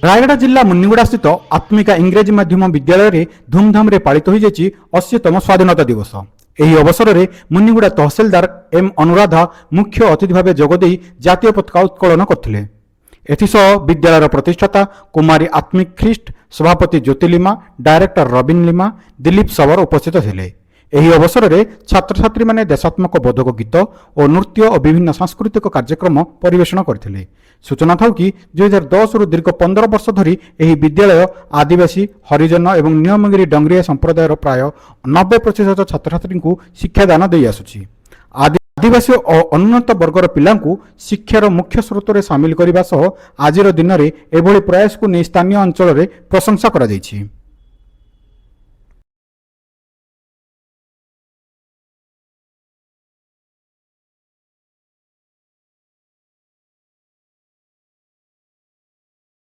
रायगड़ा जिला मुनिगुड़ा स्थित आत्मिका इंग्रेजी माध्यम विद्यालय में धूमधाम पालित हो 80तम स्वाधीनता दिवस। ଏହି ଅବସରରେ ମୁନିଗୁଡ଼ା ତହସିଲଦାର ଏମ୍ ଅନୁରାଧା ମୁଖ୍ୟ ଅତିଥି ଭାବେ ଯୋଗଦେଇ ଜାତୀୟ ପତାକା ଉତ୍ତୋଳନ କରିଥିଲେ। ଏଥିସହ ବିଦ୍ୟାଳୟର ପ୍ରତିଷ୍ଠାତା କୁମାରୀ ଆତ୍ମିକ ଖ୍ରୀଷ୍ଟ, ସଭାପତି ଜ୍ୟୋତି ଲିମା, ଡାଇରେକ୍ଟର ରବିନ ଲିମା, ଦିଲ୍ଲୀପ ସବର ଉପସ୍ଥିତ ଥିଲେ। ଏହି ଅବସରରେ ଛାତ୍ରଛାତ୍ରୀମାନେ ଦେଶାତ୍ମକ ବୋଧକ ଗୀତ ଓ ନୃତ୍ୟ ଓ ବିଭିନ୍ନ ସାଂସ୍କୃତିକ କାର୍ଯ୍ୟକ୍ରମ ପରିବେଷଣ କରିଥିଲେ। ସୂଚନା ଥାଉ କି 2010ରୁ ଦୀର୍ଘ 15 ବର୍ଷ ଧରି ଏହି ବିଦ୍ୟାଳୟ ଆଦିବାସୀ, ହରିଜନ ଏବଂ ନିୟମଗିରି ଡଙ୍ଗରିଆ ସମ୍ପ୍ରଦାୟର ପ୍ରାୟ 90% ଛାତ୍ରଛାତ୍ରୀଙ୍କୁ ଶିକ୍ଷାଦାନ ଦେଇ ଆସୁଛି। ଆଦିବାସୀ ଓ ଅନୁନ୍ନତ ବର୍ଗର ପିଲାଙ୍କୁ ଶିକ୍ଷାର ମୁଖ୍ୟ ସ୍ରୋତରେ ସାମିଲ କରିବା ସହ ଆଜିର ଦିନରେ ଏଭଳି ପ୍ରୟାସକୁ ନେଇ ସ୍ଥାନୀୟ ଅଞ୍ଚଳରେ ପ୍ରଶଂସା କରାଯାଇଛି।